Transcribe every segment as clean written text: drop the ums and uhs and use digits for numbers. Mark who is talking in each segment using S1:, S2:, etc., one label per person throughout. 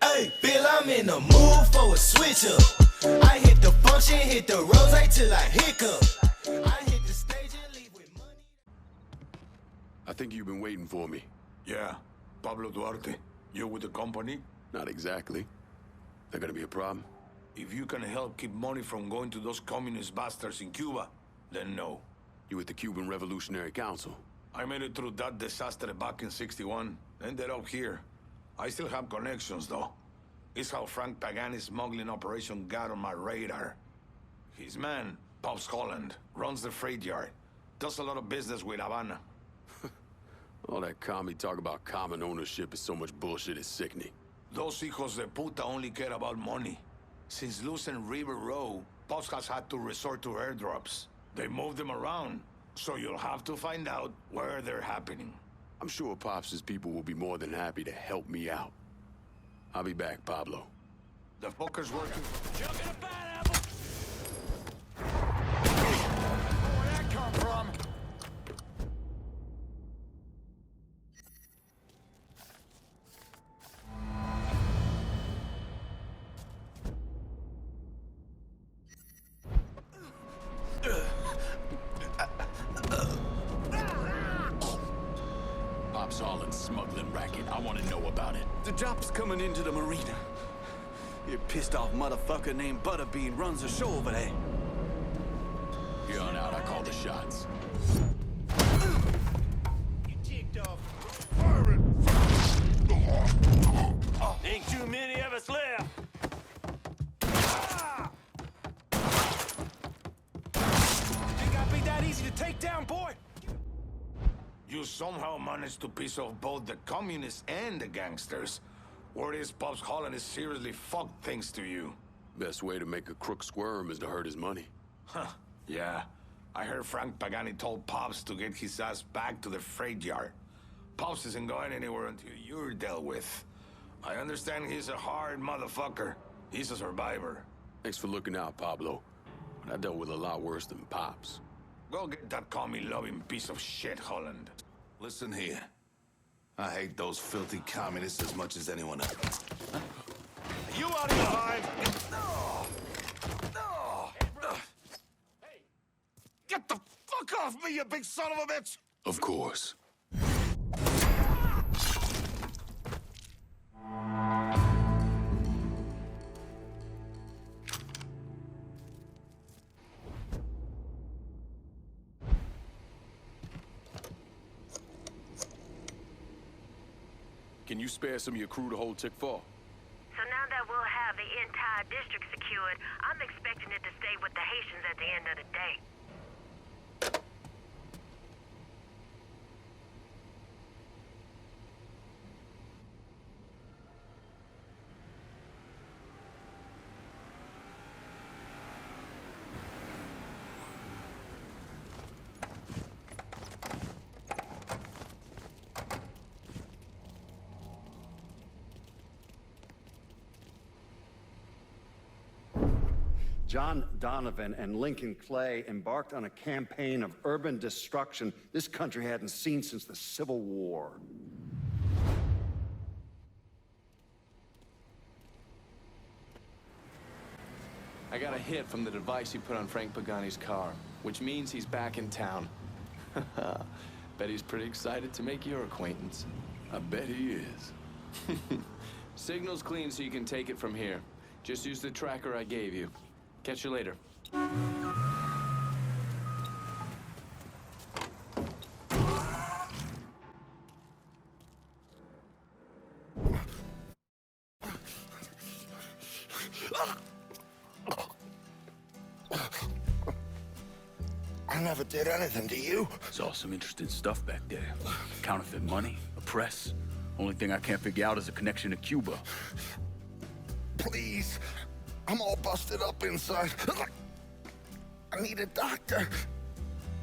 S1: Hey, Bill, I'm in the mood for a switch up. I hit the function, hit the rose till I hiccup. I hit the stage and leave with money.
S2: I think you've been waiting for me.
S3: Yeah, Pablo Duarte. You with the company?
S2: Not exactly. That gonna be a problem?
S3: If you can help keep money from going to those communist bastards in Cuba, then no.
S2: You with the Cuban Revolutionary Council?
S3: I made it through that disaster back in '61. Ended up here. I still have connections, though. It's how Frank Pagani's smuggling operation got on my radar. His man, Pops Holland, runs the freight yard. Does a lot of business with Havana.
S2: All that commie talk about common ownership is so much bullshit, it's sickening.
S3: Those hijos de puta only care about money. Since losing River Row, Pops has had to resort to airdrops. They move them around, so you'll have to find out where they're happening.
S2: I'm sure Pops' people will be more than happy to help me out. I'll be back, Pablo.
S3: The fucker's working.
S4: Jump in a bad apple! Where'd that come from?
S2: Pops Holland's smuggling racket. I want to know about it.
S5: The drop's coming into the marina. Your pissed off motherfucker named Butterbean runs the show over there.
S2: Here on out, I call the shots.
S4: You ticked off. Ain't too many of us left. Think I'd be that easy to take down, boy?
S3: You somehow managed to piss off both the communists and the gangsters. Word is Pops Holland is seriously fucked thanks to you.
S2: Best way to make a crook squirm is to hurt his money.
S3: Huh, yeah. I heard Frank Pagani told Pops to get his ass back to the freight yard. Pops isn't going anywhere until you're dealt with. I understand he's a hard motherfucker. He's a survivor.
S2: Thanks for looking out, Pablo. But I dealt with a lot worse than Pops.
S3: Go get that commie-loving piece of shit, Holland.
S6: Listen here. I hate those filthy communists as much as anyone else.
S4: You out of your mind?
S6: Hey! Get the fuck off me, you big son of a bitch!
S2: Of course. Can you spare some of your crew to hold Tick 4?
S7: So now that we'll have the entire district secured, I'm expecting it to stay with the Haitians at the end of the day.
S8: John Donovan and Lincoln Clay embarked on a campaign of urban destruction this country hadn't seen since the Civil War.
S9: I got a hit from the device he put on Frank Pagani's car, which means he's back in town. Bet he's pretty excited to make your acquaintance.
S2: I bet he is.
S9: Signal's clean so you can take it from here. Just use the tracker I gave you. Catch you later.
S6: I never did anything to you.
S5: Saw some interesting stuff back there. Counterfeit money, a press. Only thing I can't figure out is a connection to Cuba.
S6: Please. I'm all busted up inside. I need a doctor.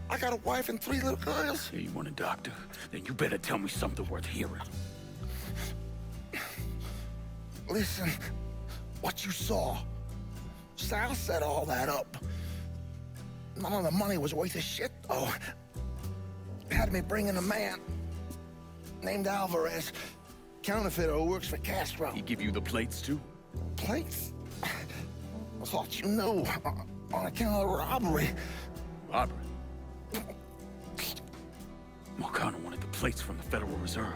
S6: I got a wife and 3 little girls.
S5: Hey, you want a doctor? Then you better tell me something worth hearing.
S6: Listen, what you saw. Sal set all that up. None of the money was worth a shit, though. Had me bring in a man named Alvarez. counterfeiter who works for Castro.
S5: He give you the plates too?
S6: Plates? I thought you knew. On account of the robbery.
S5: Robbery? Marcano wanted the plates from the Federal Reserve.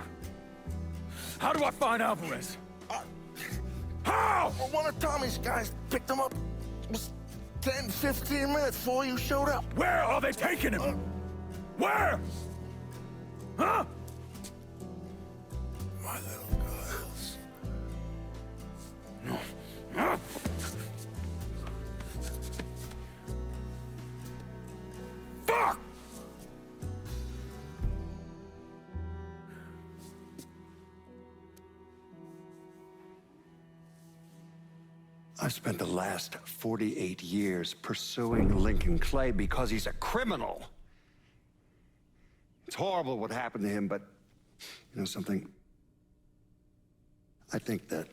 S5: How do I find Alvarez? How?
S6: Well, one of Tommy's guys picked him up. It was 10, 15 minutes before you showed up.
S5: Where are they taking him? Where? Huh?
S6: My little girls.
S5: No. Huh? Fuck!
S8: I've spent the last 48 years pursuing Lincoln Clay because he's a criminal. It's horrible what happened to him, but you know something? I think that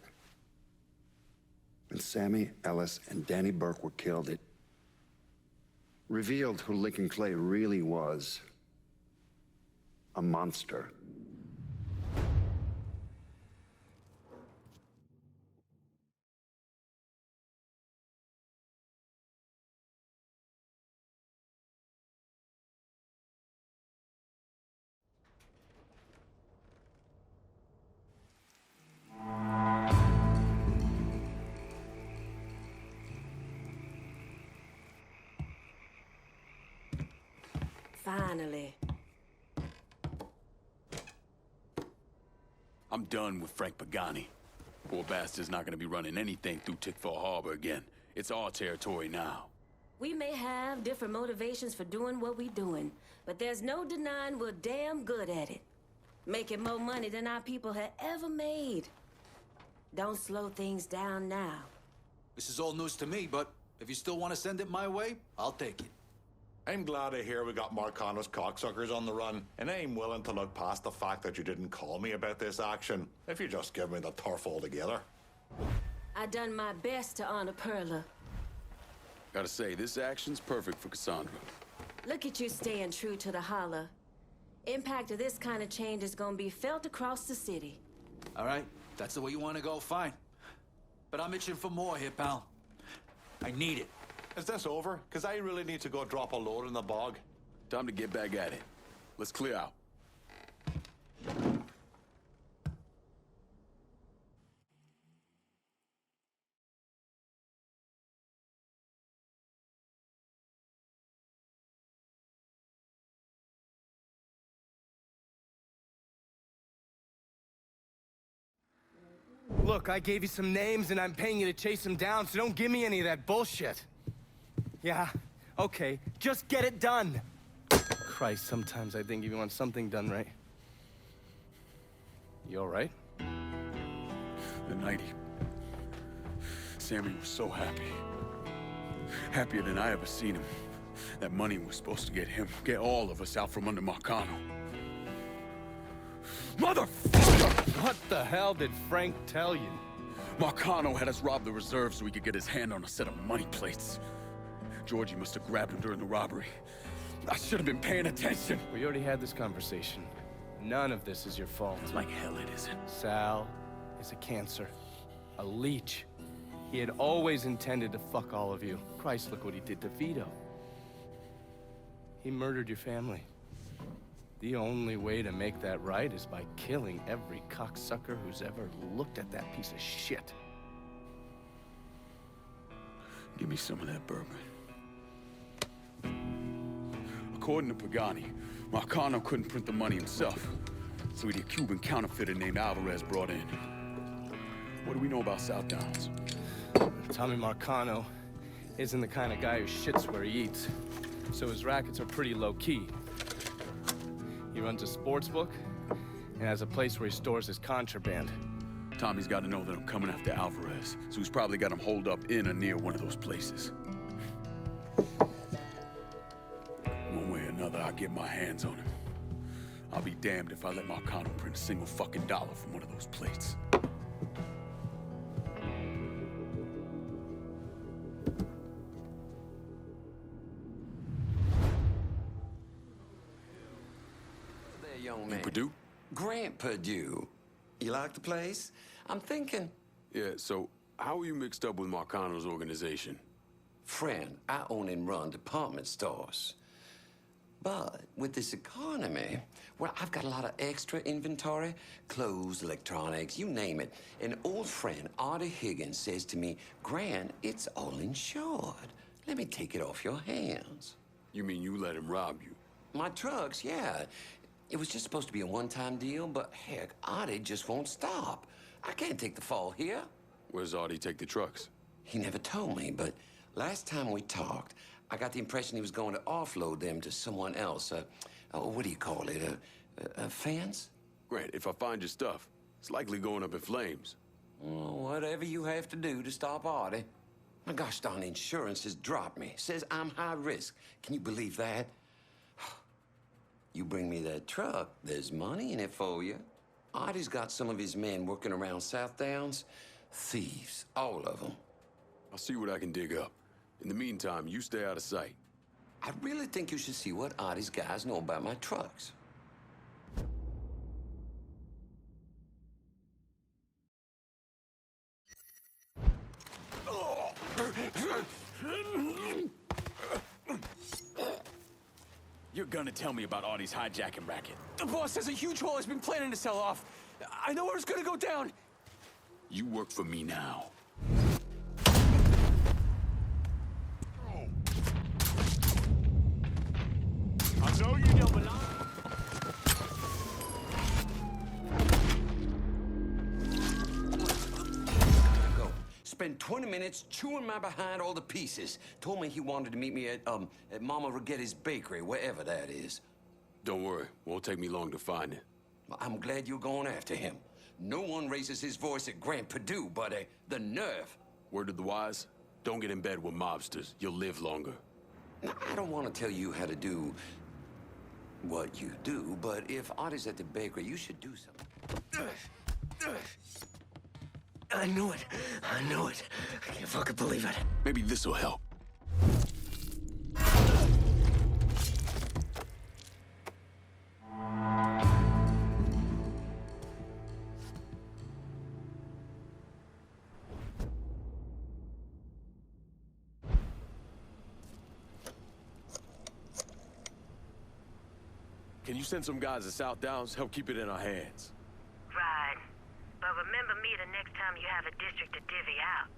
S8: when Sammy Ellis and Danny Burke were killed, it revealed who Lincoln Clay really was. A monster.
S7: Finally.
S5: I'm done with Frank Pagani. Poor bastard's not gonna be running anything through Tickfall Harbor again. It's our territory now.
S7: We may have different motivations for doing what we doing, but there's no denying we're damn good at it. Making more money than our people have ever made. Don't slow things down now.
S10: This is all news to me, but if you still want to send it my way, I'll take it.
S3: I'm glad to hear we got Marcano's cocksuckers on the run, and I'm willing to look past the fact that you didn't call me about this action, if you just give me the turf altogether.
S7: I done my best to honor Perla.
S5: Gotta say, this action's perfect for Cassandra.
S7: Look at you staying true to the holler. Impact of this kind of change is gonna be felt across the city.
S10: All right, that's the way you want to go, fine. But I'm itching for more here, pal. I need it.
S3: Is this over? Because I really need to go drop a load in the bog.
S5: Time to get back at it. Let's clear out.
S4: Look, I gave you some names and I'm paying you to chase them down, so don't give me any of that bullshit. Yeah, okay, just get it done. Christ, sometimes I think if you want something done right. You all right?
S5: The night Sammy was so happy. Happier than I ever seen him. That money was supposed to get him, get all of us out from under Marcano. Motherfucker!
S4: What the hell did Frank tell you?
S5: Marcano had us rob the reserve so he could get his hand on a set of money plates. Georgie must have grabbed him during the robbery. I should have been paying attention.
S4: We already had this conversation. None of this is your fault.
S5: Like hell it isn't.
S4: Sal is a cancer. A leech. He had always intended to fuck all of you. Christ, look what he did to Vito. He murdered your family. The only way to make that right is by killing every cocksucker who's ever looked at that piece of shit.
S5: Give me some of that bourbon. According to Pagani, Marcano couldn't print the money himself, so he had a Cuban counterfeiter named Alvarez brought in. What do we know about South Downs?
S4: Tommy Marcano isn't the kind of guy who shits where he eats, so his rackets are pretty low-key. He runs a sports book and has a place where he stores his contraband.
S5: Tommy's got to know that I'm coming after Alvarez, so he's probably got him holed up in or near one of those places. One way or another, I'll get my hands on him. I'll be damned if I let Marcano print a single fucking dollar from one of those plates.
S11: Young man.
S5: Purdue?
S11: Grant Purdue. You like the place? I'm thinking...
S2: Yeah, so how are you mixed up with Marcano's organization?
S11: Friend, I own and run department stores. But with this economy, well, I've got a lot of extra inventory. Clothes, electronics, you name it. An old friend, Artie Higgins, says to me, Grant, it's all insured. Let me take it off your hands.
S2: You mean you let him rob you?
S11: My trucks, yeah. It was just supposed to be a one-time deal, but heck, Artie just won't stop. I can't take the fall here.
S2: Where's Artie take the trucks?
S11: He never told me, but last time we talked, I got the impression he was going to offload them to someone else. What do you call it? Fans?
S2: Grant, if I find your stuff, it's likely going up in flames.
S11: Oh, whatever you have to do to stop Artie. My gosh darn insurance has dropped me. Says I'm high risk. Can you believe that? You bring me that truck, there's money in it for you. Artie's got some of his men working around South Downs. Thieves, all of them.
S2: I'll see what I can dig up. In the meantime, you stay out of sight.
S11: I really think you should see what Artie's guys know about my trucks.
S5: You're gonna tell me about Artie's hijacking racket.
S4: The boss has a huge haul he's been planning to sell off. I know where it's gonna go down.
S2: You work for me now.
S5: I know you don't belong.
S11: Go. Spent 20 minutes chewing my behind all the pieces. Told me he wanted to meet me at Mama Rigetti's bakery, wherever that is.
S2: Don't worry, won't take me long to find it.
S11: Well, I'm glad you're going after him. No one raises his voice at Grant Perdue, but the nerve.
S2: Word to the wise, don't get in bed with mobsters. You'll live longer.
S11: Now, I don't want to tell you how to do what you do, but if Artie's at the bakery, you should do something.
S1: I knew it. I knew it. I can't fucking believe it.
S2: Maybe this'll help. Can you send some guys to South Downs? Help keep it in our hands.
S7: Right. But remember me the next time you have a district to divvy out.